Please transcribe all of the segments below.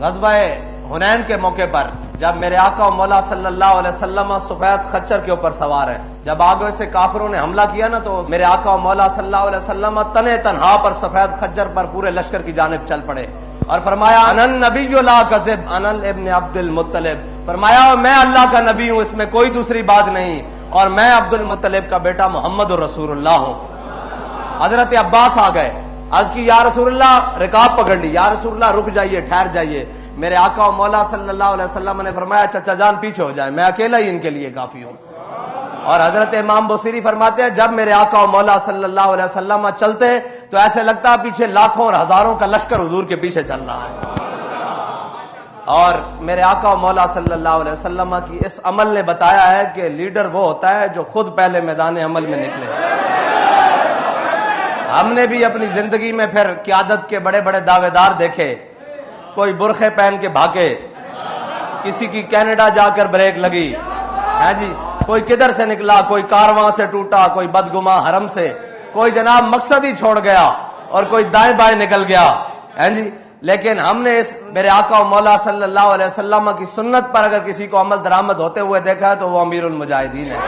غزوہ حنین کے موقع پر جب میرے آقا و مولا صلی اللہ علیہ وسلم سفید خچر کے اوپر سوار ہے، جب آگے سے کافروں نے حملہ کیا نا تو میرے آقا و مولا صلی اللہ علیہ وسلم تنے تنہا پر سفید خچر پر پورے لشکر کی جانب چل پڑے اور فرمایا انا النبی لا کذب انا ابن عبد المطلب، فرمایا میں اللہ کا نبی ہوں، اس میں کوئی دوسری بات نہیں، اور میں عبد المطلب کا بیٹا محمد رسول اللہ ہوں۔ حضرت عباس آ گئے، عرض کی یا رسول اللہ، رکاب پکڑ لی، یا رسول اللہ رک جائیے، ٹھہر جائیے۔ میرے آقا و مولا صلی اللہ علیہ وسلم نے فرمایا چچا جان پیچھے ہو جائے، میں اکیلا ہی ان کے لیے کافی ہوں۔ اور حضرت امام بصیری فرماتے ہیں جب میرے آقا و مولا صلی اللہ علیہ وسلم چلتے تو ایسے لگتا پیچھے لاکھوں اور ہزاروں کا لشکر حضور کے پیچھے چل رہا ہے۔ اور میرے آقا و مولا صلی اللہ علیہ وسلم کی اس عمل نے بتایا ہے کہ لیڈر وہ ہوتا ہے جو خود پہلے میدان عمل میں نکلے۔ ہم نے بھی اپنی زندگی میں پھر قیادت کے بڑے بڑے دعوے دار دیکھے، کوئی برقعے پہن کے بھاگے، کسی کی کینیڈا جا کر بریک لگی ہے جی، کوئی کدھر سے نکلا، کوئی کارواں سے ٹوٹا، کوئی بدگماں حرم سے، کوئی جناب مقصد ہی چھوڑ گیا اور کوئی دائیں بائیں نکل گیا ہے جی۔ لیکن ہم نے اس میرے آقا و مولا صلی اللہ علیہ وسلم کی سنت پر اگر کسی کو عمل درآمد ہوتے ہوئے دیکھا ہے تو وہ امیر المجاہدین ہے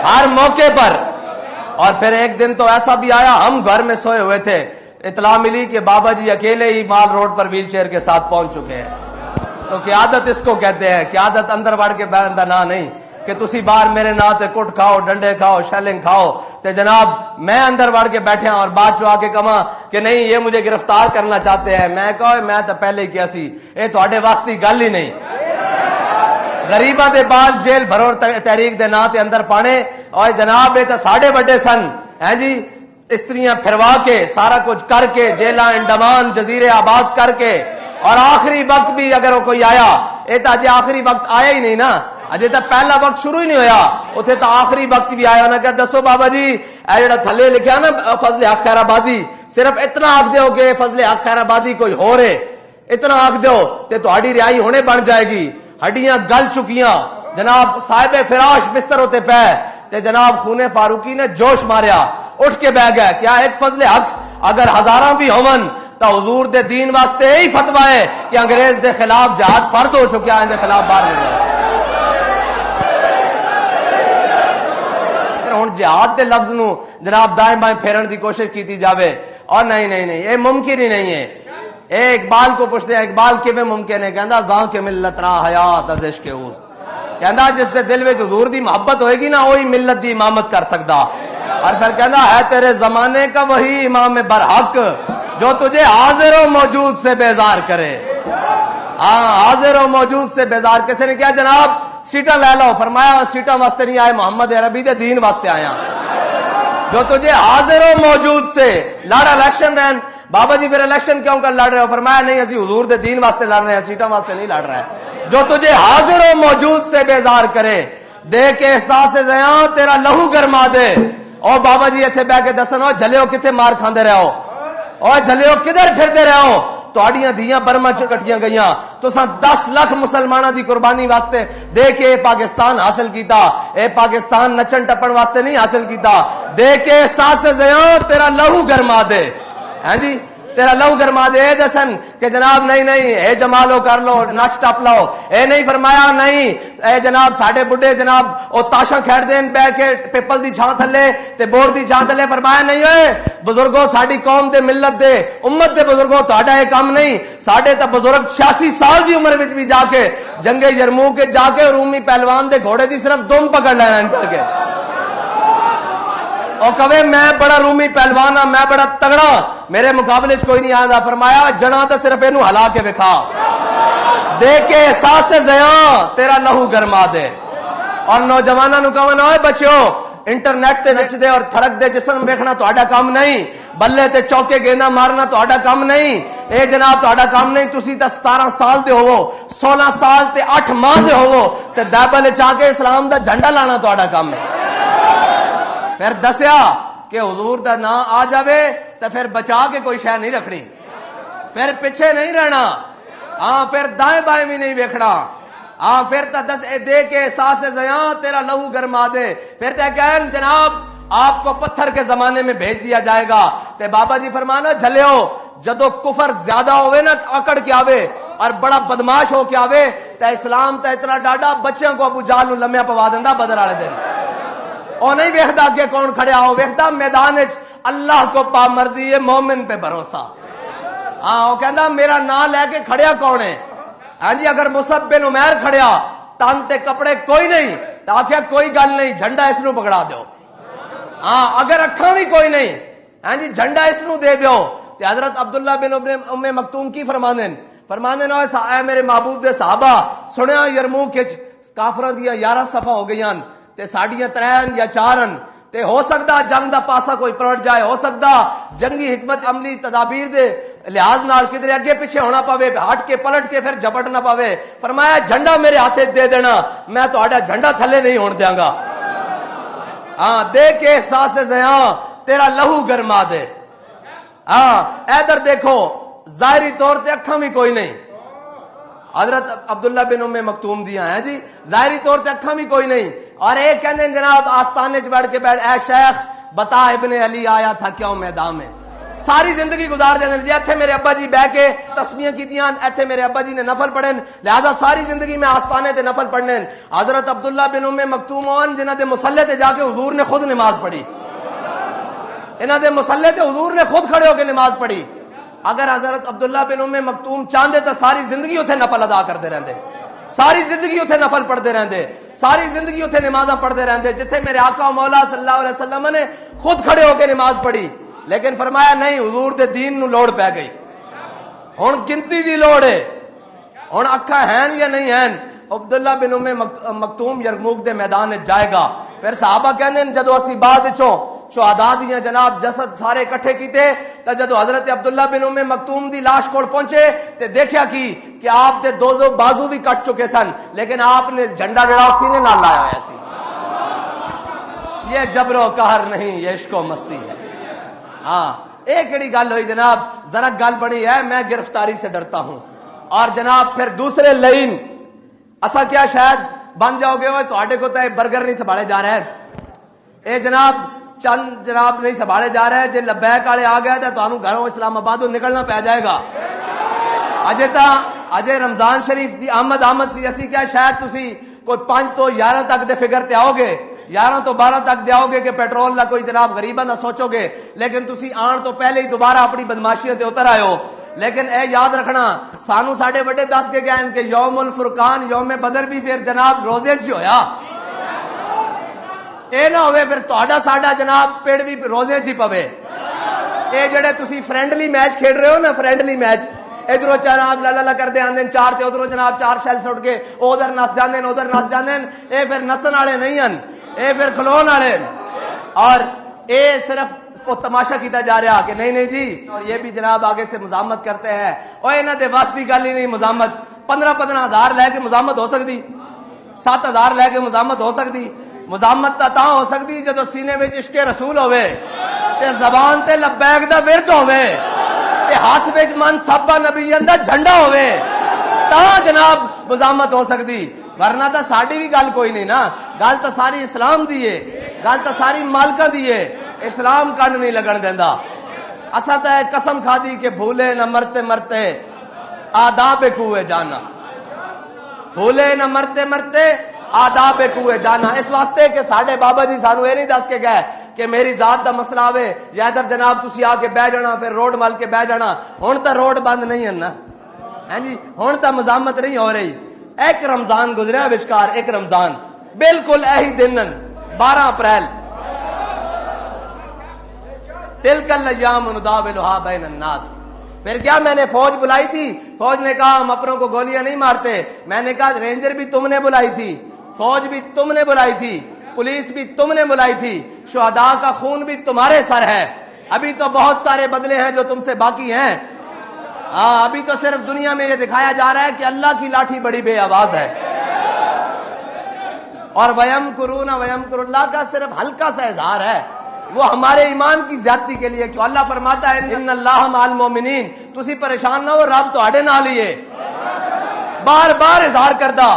ہر موقع پر۔ اور پھر ایک دن تو ایسا بھی آیا، ہم گھر میں سوئے ہوئے تھے، اطلاع ملی کہ بابا جی اکیلے ہی مال روڈ پر ویل چیئر کے ساتھ پہنچ چکے ہیں۔ تو قیادت اس کو کہتے ہیں، قیادت اندر بڑھ کے بیٹھنا نہ نہیں کہ تسی باہر میرے نا تے کٹ کھاؤ، ڈنڈے کھاؤ، شیلنگ کھاؤ تے جناب میں اندر بڑھ کے بیٹھے اور بعد چ آ کے کہاں کہ نہیں یہ مجھے گرفتار کرنا چاہتے ہیں، میں کہو میں تو پہلے ہی کیا سی، اے تواڈے واسطے گل ہی نہیں۔ غریباں دے بال جیل بھرو تحریک دے نا تے اندر پانے، اور جناب یہ تو ساڈے بڑے سن ہیں جی، استریاں پھروا کے سارا کچھ کر کے جیلاں انڈمان جزیرے آباد کر کے، اور آخری وقت بھی اگر وہ کوئی آیا، یہ تو اجے آخری وقت آیا ہی نہیں نا، اجے تو پہلا وقت شروع ہی نہیں ہویا، اتنے تو آخری وقت بھی آیا، انہیں کہا دسو بابا جی اے جڑا تھلے لکھا نا فضل حق خیر آبادی، صرف اتنا آکھ دیو کہ فضل حق خیر آبادی کوئی ہو رہے، اتنا آکھ دیو تے تہاڈی رہائی ہونے بن جائے گی۔ ہڈیاں گل چکیاں، جناب صاحب فراش بستر ہوتے پہ تے جناب خون فاروقی نے جوش ماریا، اٹھ کے بہ گئے، کیا ایک فضل حق اگر ہزاراں بھی ہون تو حضور دے دین واسطے یہی فتوی ہے کہ انگریز دے خلاف جہاد فرض ہو چکا ہے، ان دے خلاف باہر نہیں رہا۔ پھر ہن جہاد دے لفظ نو جناب دائیں بائیں پھیرن دی کوشش کیتی جاوے، اور نہیں نہیں نہیں یہ ممکن ہی نہیں ہے۔ اے اقبال کو پوچھتے ہیں اقبال کیویں ممکن ہے، کہندا زاں کے ملت را حیات از عشق اوست، کہندا جس دے دل وچ حضور دی محبت ہوئے گی نا وہی ملت دی امامت کر سکدا۔ اور پھر کہندا ہے تیرے زمانے کا وہی امام برحق جو تجھے حاضر و موجود سے بیزار کرے۔ ہاں حاضر و موجود سے بیزار، کسی نے کیا جناب سیٹاں لے لو، فرمایا سیٹاں واسطے نہیں آئے، محمد عربی دے دین واسطے آیا، جو تجھے حاضر و موجود سے لڑ الیکشن رہن۔ بابا جی پھر الیکشن کیوں کر لڑ رہے ہو؟ فرمایا نہیں اسی حضور دے دین واسطے لڑ رہے ہیں، سیٹاں واسطے نہیں لڑ رہے ہیں۔ جو تجھے حاضر و موجود سے بیزار کرے، دے کے احساس زیاں تیرا لہو گرما دے۔ او بابا جی اتنے بہ کے دسن او جھلیو کتے مار کھاندے رہے ہو، او جھلیو کدھر پھردے رہے ہو؟ تہاڈیاں دھیاں برما چ کٹیاں گئیاں، تساں 10 لاکھ مسلماناں دی قربانی واسطے دے کے اے پاکستان حاصل کیتا، اے پاکستان نچن ٹپن واسطے نہیں حاصل کیتا، دے کے احساس زیاں تیرا لہو گرما دے، ہاں جی تیرا لہو گرما دے۔ اے دسن کہ جناب نہیں نہیں اے جمالو کر لو، نچ ٹپ لو، اے نہیں فرمایا نہیں اے جناب ساڈے بڈھے جناب او تاشاں کھیڈ دین بیٹھ کے پیپل دی چھاں تھلے تے بور دی چھاں تھلے، فرمایا نہیں اے بزرگوں ساڈی قوم دے ملت دے امت دے بزرگوں تہاڈا اے کام نہیں، ساڈے تے بزرگ 86 سال دی عمر وچ بھی جا کے جنگ یرموک کے جا کے رومی پہلوان دے گھوڑے دی صرف دم پکڑ لینا کر کے، اور کہے میں بڑا رومی پہلوان ہاں، میں بڑا تگڑا، میرے مقابلے چ کوئی نہیں آندا۔ فرمایا جنا تو صرف اینو ہلا کے وکھا، دے کے احساس زیاں تیرا لہو گرما دے۔ اور نوجواناں نو کہن اوے بچو انٹرنیٹ تے وچ دے اور تھرک دے جسم ویکھنا تہاڈا کام نہیں، بلے تے چوکے گیندہ مارنا تہاڈا کام نہیں، اے جناب تہاڈا کام نہیں، تسی تے 17 سال دے ہوو، 16 سال تے 8 ماہ دے ہوو تے دیبل چ آ کے اسلام دا جھنڈا لانا تہاڈا کام ہے۔ پھر دسیا کہ حضور دا نام آ جاوے تو پھر بچا کے کوئی شے نہیں رکھنی، پھر پیچھے نہیں رہنا، ہاں پھر دائیں بائیں بھی نہیں ویکھنا، ہاں پھر تو دس دے کے احساس زیاں تیرا لہو گرما دے۔ پھر تے کہن جناب آپ کو پتھر کے زمانے میں بھیج دیا جائے گا. تے بابا جی فرمانا جھلیو جدو کفر زیادہ ہوئے نا اکڑ کے آوے اور بڑا بدماش ہو کے آوے تے اسلام تے اتنا ڈاڈا بچیاں کو ابو جہل نو لمیا پوا دیندا بدر والے دن. او نہیں ویکھدا اگے کون کھڑیا ہو, ویکھدا میدان وچ اللہ کو پامردی ہے, مومن پہ بھروسہ. ہاں وہ کہندا میرا نام لے کے کھڑیا کون ہے؟ ہاں جی اگر مصعب بن عمیر کھڑیا تن تے کپڑے کوئی نہیں تو آخیا کوئی گل نہیں جھنڈا اس نو پکڑا دیو. ہاں اگر اکھاں بھی کوئی نہیں ہاں جی جھنڈا اس نو دے دیو. تے حضرت عبداللہ بن ام مکتوم کی فرماندے نو اے میرے محبوب دے صحابہ سنیا یرموک وچ کافراں دیاں 11 صفا ہو گئیاں تے ساڈیاں 3 یا 4 تے ہو سکتا جنگ دا پاسا کوئی پلٹ جائے, ہو سکتا جنگی حکمت عملی تدابیر دے لحاظ نال کدھر اگے پیچھے ہونا پاوے, ہٹ کے پلٹ کے پھر جھپٹ نہ پاوے. فرمایا جھنڈا میرے ہاتھ دے دینا, میں تہاڈا جھنڈا تھلے نہیں ہون دیاں گا. ہاں دے کے احساس زیاں تیرا لہو گرما دے. ہاں ادھر دیکھو ظاہری طور تے اکھاں بھی کوئی نہیں, حضرت عبداللہ بن ام مکتوم دیاں ہیں جی, ظاہری طور تے اکھاں بھی کوئی نہیں. اور ایک کہندے جناب آستانے چ بیٹھ کے بیٹھ, اے شیخ بتا ابن علی آیا تھا کیوں میدان میں. ساری زندگی گزار دیں جی ایتھے میرے ابا جی بہ کے تسمیاں کیتیاں, ایتھے میرے ابا جی نے نفل پڑھن, لہذا ساری زندگی میں آستانے تے نفل پڑھنے. حضرت عبداللہ بن ام مکتوم ہون جنہاں دے مصلے تے جا کے حضور نے خود نماز پڑھی, انہاں دے مصلے تے حضور نے خود کھڑے ہو کے نماز پڑھی. اگر حضرت عبداللہ بن ام مکتوم چاہندے تو ساری زندگی اتنے نفل ادا کرتے رہندے, ساری زندگی اتنے نفل پڑھتے رہندے, ساری زندگی اتنے نمازاں پڑھتے رہندے جتھے میرے آقا مولا صلی اللہ علیہ وسلم نے خود کھڑے ہو کے نماز پڑھی. لیکن فرمایا نہیں, حضور دے دین نو لوڑ پی گئی, ہن گنتی دی لوڑ ہے, ہن اکھاں ہیں یا نہیں ہیں. عبداللہ بن ام مکتوم یرموک دے میدان جائے گا. پھر صحابہ کہندے جدو اسی بعد وچوں شہداء دیاں جناب جسد سارے اکٹھے کیتے تے جدو حضرت عبداللہ بن ام مکتوم دی لاش کول پہنچے تے دیکھیا کہ آپ دے دو بازو بھی کٹ چکے سن, لیکن آپ نے جھنڈا جڑا سینے نال لایا ہوا سی. یہ جبر و قہر نہیں, یہ عشق و مستی ہے. ہاں ایک کیڑی گل ہوئی جناب, ذرا گل بڑی ہے, میں گرفتاری سے ڈرتا ہوں. اور جناب پھر دوسرے لائن اسا کیا شاید بن جاؤ گے وہ تواڈے کو تے برگر نہیں سنبھالے جا رہے ہیں, اے جناب چند جناب نہیں سنبھالے جا رہے ہیں. جے لبیک والے آ گئے تو تانوں گھروں اسلام آبادوں نکلنا پی جائے گا. اجے رمضان شریف دی آمد سی, اسی کیا شاید تسی کوئی 5 تو 11 تک دے فگر تے آؤ گے, 11 تو 12 تک دے آؤ گے کہ پیٹرول نہ کوئی جناب غریباں نہ سوچو گے, لیکن تسی آن تو پہلے ہی دوبارہ اپنی بدماشیاں تے اتر آئے ہو. لیکن اے یاد رکھنا سانو ساڈے بڑے دس کے گئے کہ یوم الفرقان یوم بدر بھی پھر جناب روزے چ ہویا, اے نہ ہوئے پھر تہاڈا ساڈا جناب پیڑ بھی روزے چ پوے. اے جڑے تسی فرینڈلی میچ کھیڈ رہے ہو نا, فرینڈلی میچ, ادھروں جناب لا لا کردے آندے 4 تے ادھروں جناب 4 شیل سٹ کے ادھر نس جاندے ادھر نس جاندے, اے پھر نسن والے نہیں ہیں, اے پھر کھلون والے. اور اے صرف وہ تماشا کیتا جا رہا کہ نہیں جی, اور یہ بھی جناب آگے سے مزاحمت کرتے ہیں. اور انہاں دے وس دی گل ہی نہیں مزاحمت. 15 ہزار لے کے مزاحمت ہو سکتی, 7,000 لے کے مزاحمت ہو سکتی. مزاحمت تا ہو سکتی جدو سینے وچ عشق رسول ہوے تے زبان تے لبیک دا ورد ہوے تے ہاتھ وچ من صحابہ نبیاں دا جھنڈا ہوے, تا جناب مزاحمت ہو سکتی. ورنہ تا ساڈی بھی گل کوئی نہیں نا, گل تا ساری اسلام دی ہے, گل تا ساری مالکاں دی ہے. اسلام کنڈ نہیں لگن دیندا. اساں تے قسم کھادی کہ بھولے نہ مرتے آداب کوئے جانا, بھولے نہ مرتے آداب کوئے جانا. اس واسطے کہ ساڈے بابا جی سانو یہ نہیں دس کے گئے کہ میری ذات دا مسئلہ آوے یا ادھر جناب تسی آ کے بہ جانا پھر روڈ مل کے بہ جانا. ہن تا روڈ بند نہیں ہے نا, ہاں جی ہن تا مزاحمت نہیں ہو رہی. ایک رمضان گزریا وچکار, ایک رمضان بالکل ایہی دن 12 اپریل, تلک الايام نداولها بین الناس. پھر کیا میں نے فوج بلائی تھی, فوج نے کہا ہم اپنوں کو گولیاں نہیں مارتے. میں نے کہا رینجر بھی تم نے بلائی تھی, فوج بھی تم نے بلائی تھی, پولیس بھی تم نے بلائی تھی, شہداء کا خون بھی تمہارے سر ہے. ابھی تو بہت سارے بدلے ہیں جو تم سے باقی ہیں. ابھی تو صرف دنیا میں یہ دکھایا جا رہا ہے کہ اللہ کی لاٹھی بڑی بے آواز ہے, اور وَيَمْكُرُونَ وَيَمْكُرُ اللَّهُ کا صرف ہلکا سا اظہار ہے, وہ ہمارے ایمان کی زیادتی کے لیے. کیوں اللہ فرماتا ہے ان اللہ مع المؤمنین, تسی پریشان نہ ہو, رب تہاڈے نال ہی ہے. بار بار اظہار کردہ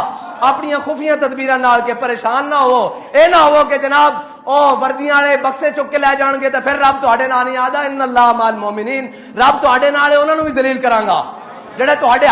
اپنی خفیہ تدبیراں نال کے پریشان نہ ہو. اے نہ ہو کہ جناب او وردیاں والے بکسے چک کے لے جان گے تے پھر رب تہاڈے نال نہیں آدا ان اللہ مع المؤمنین. رب تہاڈے نال ہے انہاں نوں بھی ذلیل کراں گا جڑے تہاڈے